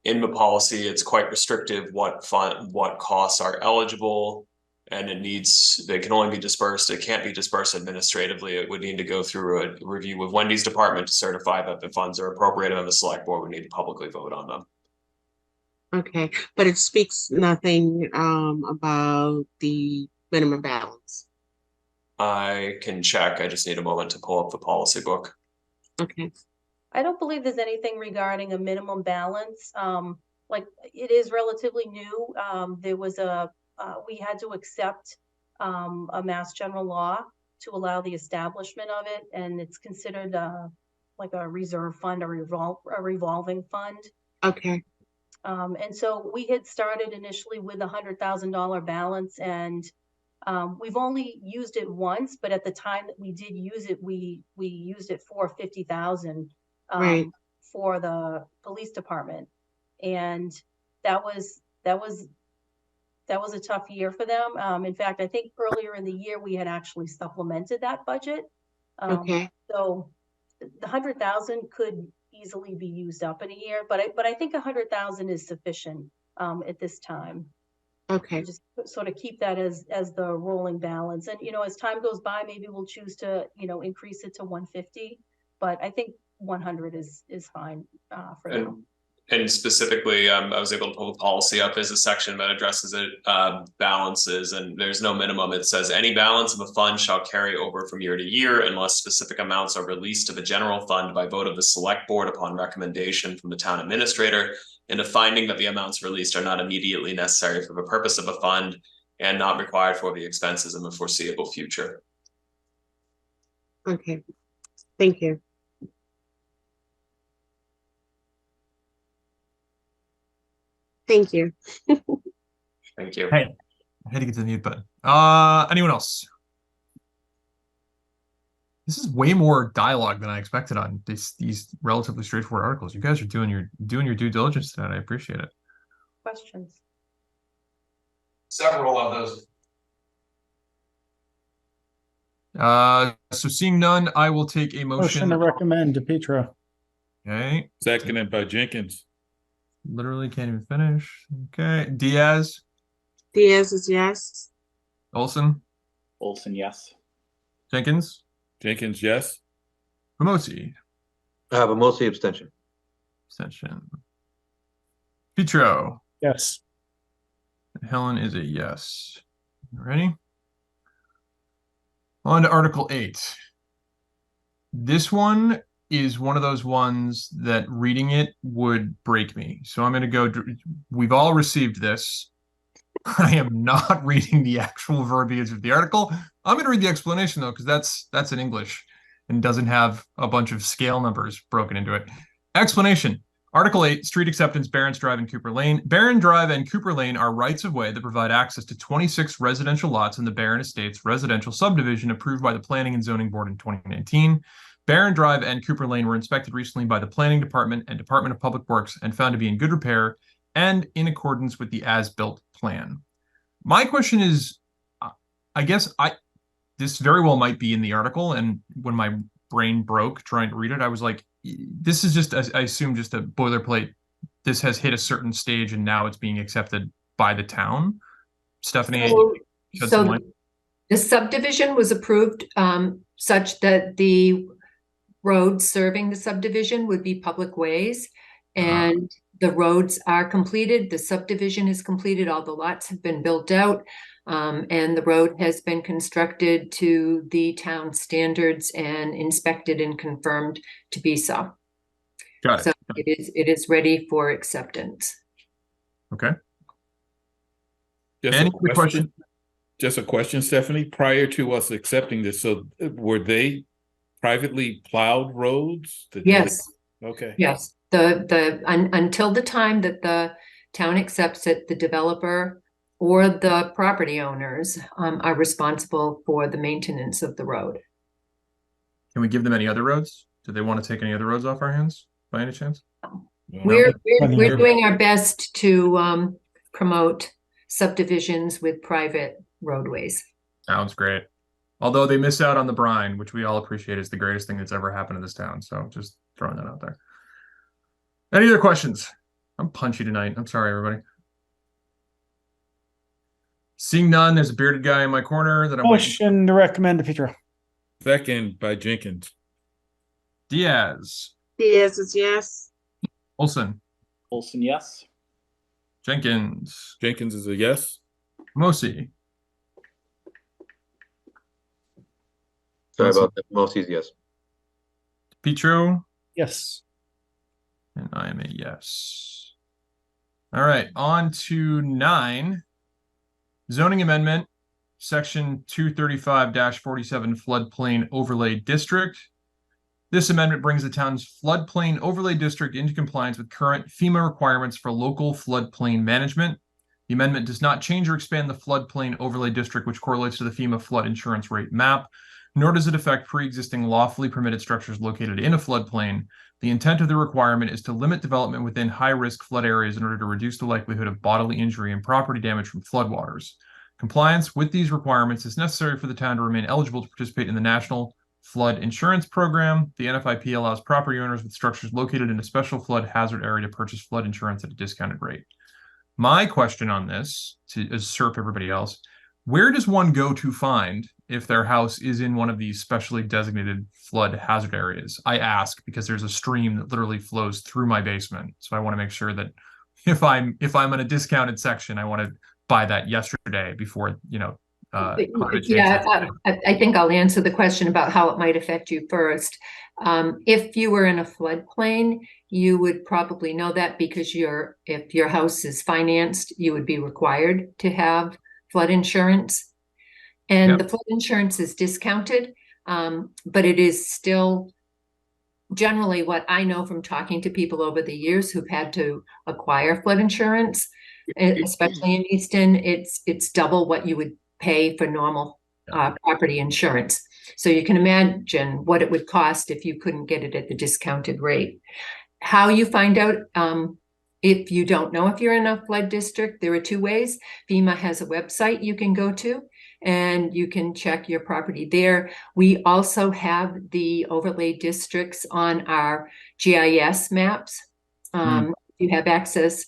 in the policy, it's quite restrictive what costs are eligible, and they can only be dispersed. It can't be dispersed administratively. It would need to go through a review with Wendy's department to certify that the funds are appropriate, and the select board would need to publicly vote on them. Okay, but it speaks nothing about the minimum balance. I can check. I just need a moment to pull up the policy book. Okay. I don't believe there's anything regarding a minimum balance. Like it is relatively new. There was we had to accept a Mass General law to allow the establishment of it, and it's considered like a reserve fund, a revolving fund. Okay. And so we had started initially with $100,000 balance, and we've only used it once, but at the time that we did use it, we used it for 50,000 Right. for the police department, and that was a tough year for them. In fact, I think earlier in the year we had actually supplemented that budget. Okay. So the 100,000 could easily be used up in a year, but I think 100,000 is sufficient at this time. Okay. Just sort of keep that as the rolling balance, and as time goes by, maybe we'll choose to increase it to 150, but I think 100 is fine for now. And specifically, I was able to pull the policy up. There's a section that addresses it, balances, and there's no minimum. It says any balance of a fund shall carry over from year to year unless specific amounts are released to the general fund by vote of the select board upon recommendation from the town administrator, and a finding that the amounts released are not immediately necessary for the purpose of a fund and not required for the expenses in the foreseeable future. Okay. Thank you. Thank you. Thank you. Hey, I had to get to the mute button. Anyone else? This is way more dialogue than I expected on these relatively straightforward articles. You guys are doing your due diligence tonight. I appreciate it. Questions? Several of those. So seeing none, I will take a Motion to recommend DePietro. Okay. Seconded by Jenkins. Literally can't even finish. Okay. Diaz, Diaz is yes. Olson, Olson, yes. Jenkins, Jenkins, yes. Ramosi, But mostly abstention. abstention. Petro, Yes. Helen is a yes. Ready? On to Article 8. This one is one of those ones that reading it would break me. So I'm going to go. We've all received this. I am not reading the actual verbiage of the article. I'm going to read the explanation though, because that's in English and doesn't have a bunch of scale numbers broken into it. Explanation. Article 8, Street Acceptance, Barron's Drive and Cooper Lane. Barron Drive and Cooper Lane are rights-of-way that provide access to 26 residential lots in the Barron Estates residential subdivision approved by the Planning and Zoning Board in 2019. Barron Drive and Cooper Lane were inspected recently by the Planning Department and Department of Public Works and found to be in good repair and in accordance with the as-built plan. My question is, I guess this very well might be in the article, and when my brain broke trying to read it, I was like, this is just, I assume, just a boilerplate. This has hit a certain stage and now it's being accepted by the town. Stephanie, So the subdivision was approved such that the roads serving the subdivision would be public ways, and the roads are completed. The subdivision is completed. All the lots have been built out. And the road has been constructed to the town standards and inspected and confirmed to be so. Got it. So it is ready for acceptance. Okay. Just Any a quick question? Just a question, Stephanie. Prior to us accepting this, so were they privately plowed roads? Yes. Okay. Yes. Until the time that the town accepts it, the developer or the property owners are responsible for the maintenance of the road. Can we give them any other roads? Do they want to take any other roads off our hands by any chance? We're doing our best to promote subdivisions with private roadways. Sounds great. Although they miss out on the brine, which we all appreciate is the greatest thing that's ever happened in this town. So just throwing that out there. Any other questions? I'm punchy tonight. I'm sorry, everybody. Seeing none, there's a bearded guy in my corner that I'm waiting. Motion to recommend DePietro. Second by Jenkins. Diaz, Diaz is yes. Olson, Olson, yes. Jenkins, Jenkins is a yes. Mosi, Sorry about that. Mostly's yes. Petro, Yes. and I am a yes. All right, on to 9. Zoning amendment, section 235-47 floodplain overlay district. This amendment brings the town's floodplain overlay district into compliance with current FEMA requirements for local floodplain management. The amendment does not change or expand the floodplain overlay district, which correlates to the FEMA flood insurance rate map, nor does it affect pre-existing lawfully permitted structures located in a floodplain. The intent of the requirement is to limit development within high-risk flood areas in order to reduce the likelihood of bodily injury and property damage from floodwaters. Compliance with these requirements is necessary for the town to remain eligible to participate in the National Flood Insurance Program. The NFIP allows property owners with structures located in a special flood hazard area to purchase flood insurance at a discounted rate. My question on this, to usurp everybody else, where does one go to find if their house is in one of these specially designated flood hazard areas? I ask because there's a stream that literally flows through my basement. So I want to make sure that if I'm in a discounted section, I want to buy that yesterday before, Yeah, I think I'll answer the question about how it might affect you first. If you were in a floodplain, you would probably know that because if your house is financed, you would be required to have flood insurance. And the flood insurance is discounted, but it is still generally what I know from talking to people over the years who've had to acquire flood insurance, especially in Easton, it's double what you would pay for normal property insurance. So you can imagine what it would cost if you couldn't get it at the discounted rate. How you find out if you don't know if you're in a flood district, there are two ways. FEMA has a website you can go to, and you can check your property there. We also have the overlay districts on our GIS maps. You have access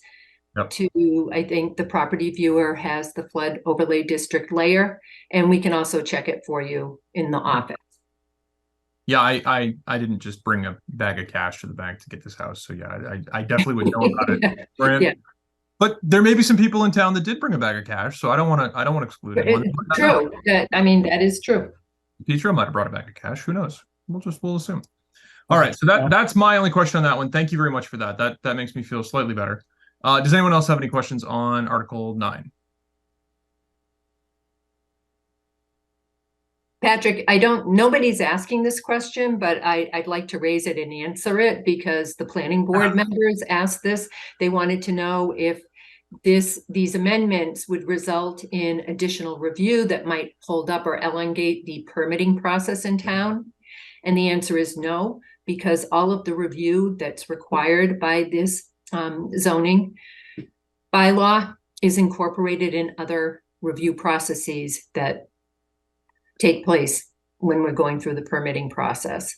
to, I think the property viewer has the flood overlay district layer, and we can also check it for you in the office. Yeah, I didn't just bring a bag of cash to the bank to get this house. So yeah, I definitely would know about it. Brand. Yeah. But there may be some people in town that did bring a bag of cash, so I don't want to exclude anyone. True. I mean, that is true. Petro might have brought a bag of cash. Who knows? We'll assume. All right, so that's my only question on that one. Thank you very much for that. That makes me feel slightly better. Does anyone else have any questions on Article 9? Patrick, nobody's asking this question, but I'd like to raise it and answer it because the planning board members asked this. They wanted to know if these amendments would result in additional review that might hold up or elongate the permitting process in town. And the answer is no, because all of the review that's required by this zoning bylaw is incorporated in other review processes that take place when we're going through the permitting process.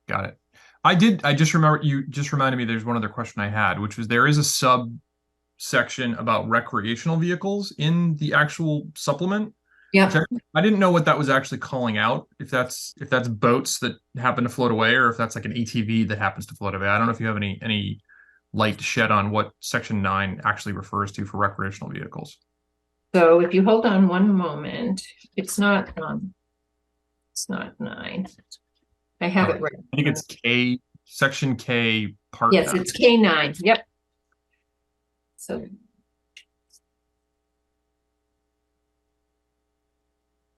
Got it. I just remember, you just reminded me there's one other question I had, which was there is a subsection about recreational vehicles in the actual supplement. Yeah. I didn't know what that was actually calling out, if that's boats that happen to float away or if that's like an ATV that happens to float away. I don't know if you have any light to shed on what Section 9 actually refers to for recreational vehicles. So if you hold on one moment, it's not 9. I have it right. I think it's K, Section K, Part Yes, 9. it's K9. Yep. So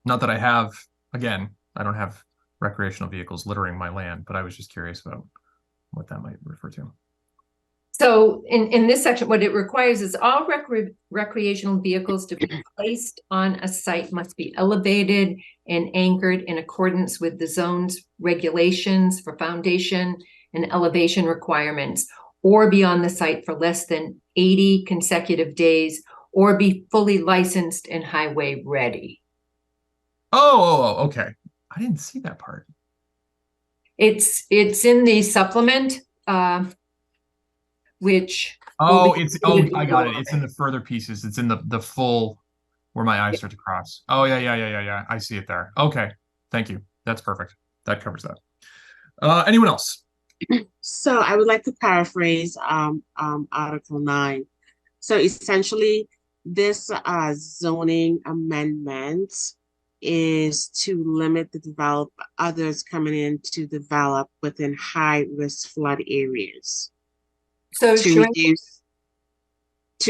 not that I have, again, I don't have recreational vehicles littering my land, but I was just curious about what that might refer to. So in this section, what it requires is all recreational vehicles to be placed on a site must be elevated and anchored in accordance with the zone's regulations for foundation and elevation requirements, or be on the site for less than 80 consecutive days, or be fully licensed and highway ready. Oh, okay. I didn't see that part. It's in the supplement, which I got it. It's in the further pieces. It's in the full where my eyes start to cross. Oh yeah. I see it there. Okay. Thank you. That's perfect. That covers that. Anyone else? So I would like to paraphrase Article 9. So essentially, this zoning amendment is to limit others coming in to develop within high-risk flood areas. So to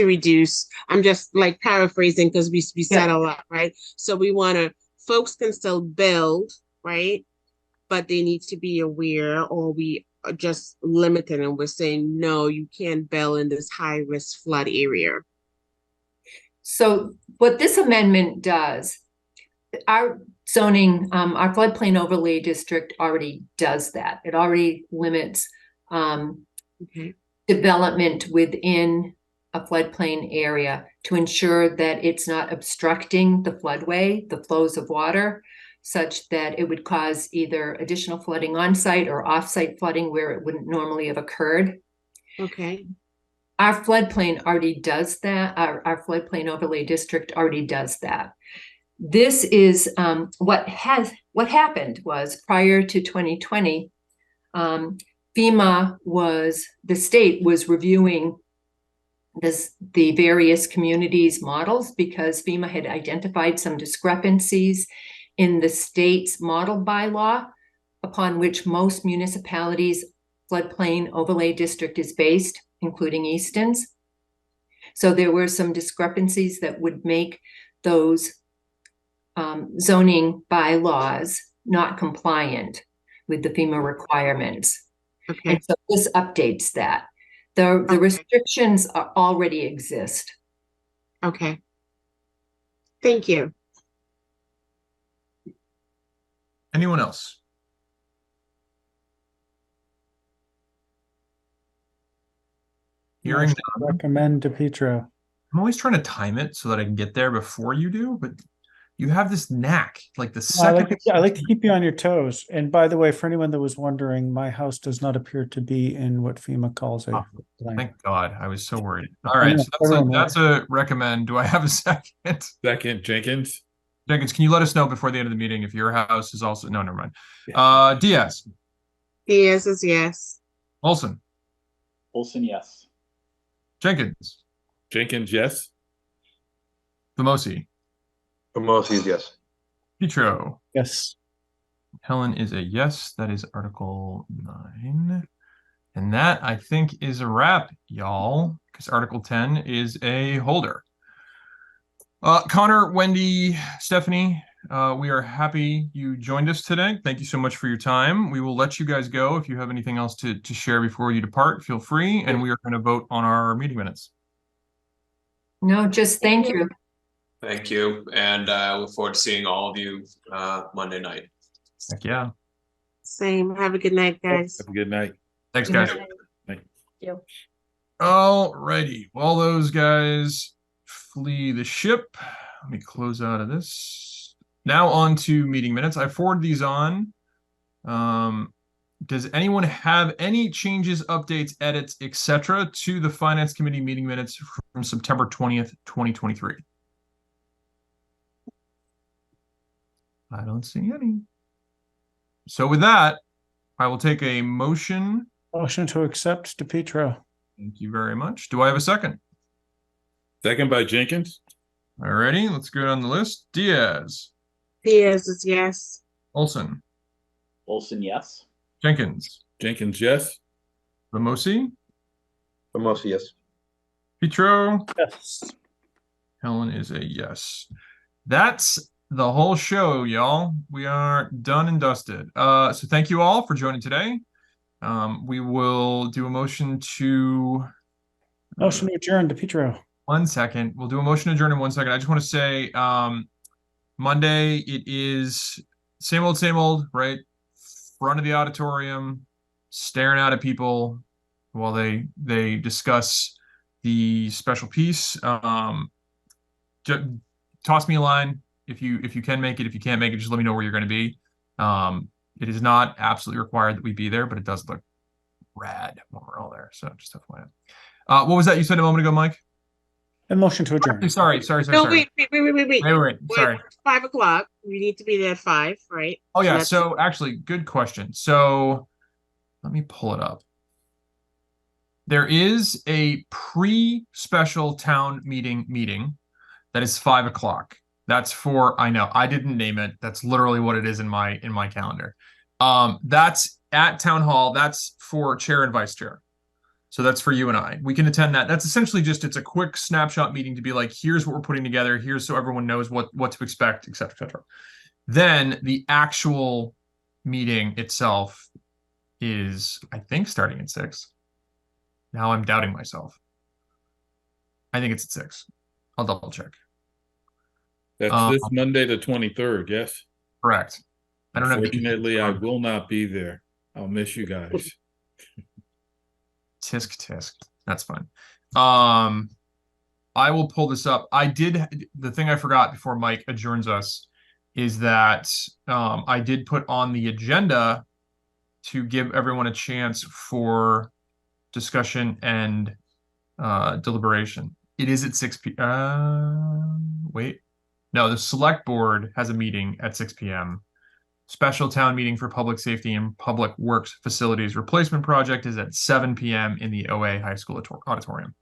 reduce, I'm just like paraphrasing because we said a lot, right? So we want folks can still build, right? But they need to be aware, or we are just limited and we're saying, no, you can't build in this high risk flood area. So what this amendment does, our zoning, our floodplain overlay district already does that. It already limits development within a floodplain area to ensure that it's not obstructing the floodway, the flows of water, such that it would cause either additional flooding on site or off-site flooding where it wouldn't normally have occurred. Okay. Our floodplain already does that. Our floodplain overlay district already does that. This is what happened was prior to 2020, the state was reviewing the various communities' models because FEMA had identified some discrepancies in the state's model bylaw upon which most municipalities' floodplain overlay district is based, including Easton's. So there were some discrepancies that would make those zoning bylaws not compliant with the FEMA requirements. Okay. And so this updates that. The restrictions already exist. Okay. Thank you. Anyone else? Hearing Motion to recommend DePietro. I'm always trying to time it so that I can get there before you do, but you have this knack. Like the second I like to keep you on your toes. And by the way, for anyone that was wondering, my house does not appear to be in what FEMA calls a blank. Thank God. I was so worried. All right. So that's a recommend. Do I have a second? Second, Jenkins. Jenkins, can you let us know before the end of the meeting if your house is also no, never mind. Diaz. Diaz is yes. Olson. Olson, yes. Jenkins. Jenkins, yes. Famosi. Famosi is yes. Petro. Yes. Helen is a yes. That is Article 9. And that, I think, is a wrap, y'all, because Article 10 is a holder. Connor, Wendy, Stephanie, we are happy you joined us today. Thank you so much for your time. We will let you guys go. If you have anything else to share before you depart, feel free. And we are going to vote on our meeting minutes. No, just thank you. Thank you, and I look forward to seeing all of you Monday night. Heck yeah. Same. Have a good night, guys. Have a good night. Thanks, guys. Thank you. All righty. While those guys flee the ship, let me close out of this. Now on to meeting minutes. I forward these on. Does anyone have any changes, updates, edits, etc. to the Finance Committee meeting minutes from September 20th, 2023? I don't see any. So with that, I will take a motion. Motion to accept DePietro. Thank you very much. Do I have a second? Second by Jenkins. Alrighty, let's go down the list. Diaz. Diaz is yes. Olson. Olson, yes. Jenkins. Jenkins, yes. Famosi. Famosi, yes. Petro. Yes. Helen is a yes. That's the whole show, y'all. We are done and dusted. So thank you all for joining today. We will do a motion to Motion to adjourn DePietro. 1 second. We'll do a motion to adjourn in 1 second. I just want to say Monday it is same old, right? Front of the auditorium, staring out at people while they discuss the special piece. Toss me a line if you can make it. If you can't make it, just let me know where you're going to be. It is not absolutely required that we be there, but it does look rad when we're all there. So just FYI. What was that you said a moment ago, Mike? A motion to adjourn. Sorry. No, wait. Wait. We're Sorry. at 5 o'clock. We need to be there at 5, right? Oh yeah. that's- So actually, good question. So let me pull it up. There is a pre-special town meeting that is 5 o'clock. That's for, I know, I didn't name it. That's literally what it is in my calendar. That's at town hall. That's for chair and vice chair. So that's for you and I. We can attend that. That's essentially just, it's a quick snapshot meeting to be like, here's what we're putting together. Here's so everyone knows what to expect, et cetera, et cetera. Then the actual meeting itself is, I think, starting at 6. Now I'm doubting myself. I think it's at 6. I'll double check. That's this Monday, the 23rd. Yes. Correct. I don't have the Unfortunately, I will not be there. I'll miss you guys. Tisk. That's fine. I will pull this up. The thing I forgot before Mike adjourns us is that I did put on the agenda to give everyone a chance for discussion and deliberation. It is at 6 p.m. Wait. No, the select board has a meeting at 6 p.m. Special town meeting for public safety and public works facilities replacement project is at 7 p.m. in the OA High School auditorium.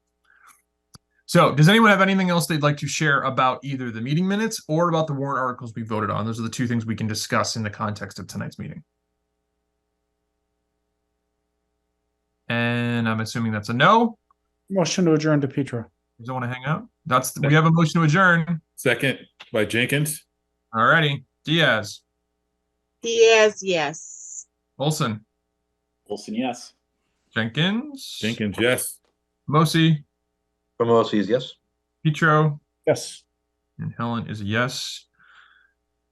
So does anyone have anything else they'd like to share about either the meeting minutes or about the warrant articles we voted on? Those are the two things we can discuss in the context of tonight's meeting. And I'm assuming that's a no. Motion to adjourn DePietro. Does anyone want to hang out? We have a motion to adjourn. Second by Jenkins. All righty. Diaz. Diaz, yes. Olson. Olson, yes. Jenkins. Jenkins, yes. Mosi. Famosi is yes. Petro. Yes. And Helen is a yes.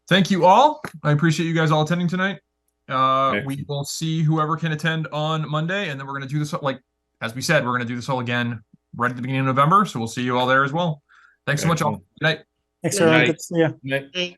Thank you all. I appreciate you guys all attending tonight. We Excellent. will see whoever can attend on Monday, and then we're going to do this, like, as we said, we're going to do this all again right at the beginning of November. So we'll see you all there as well. Thanks so much, all. Excellent. Good night. Thanks, Good everyone. night. Good to see you. Night. Right.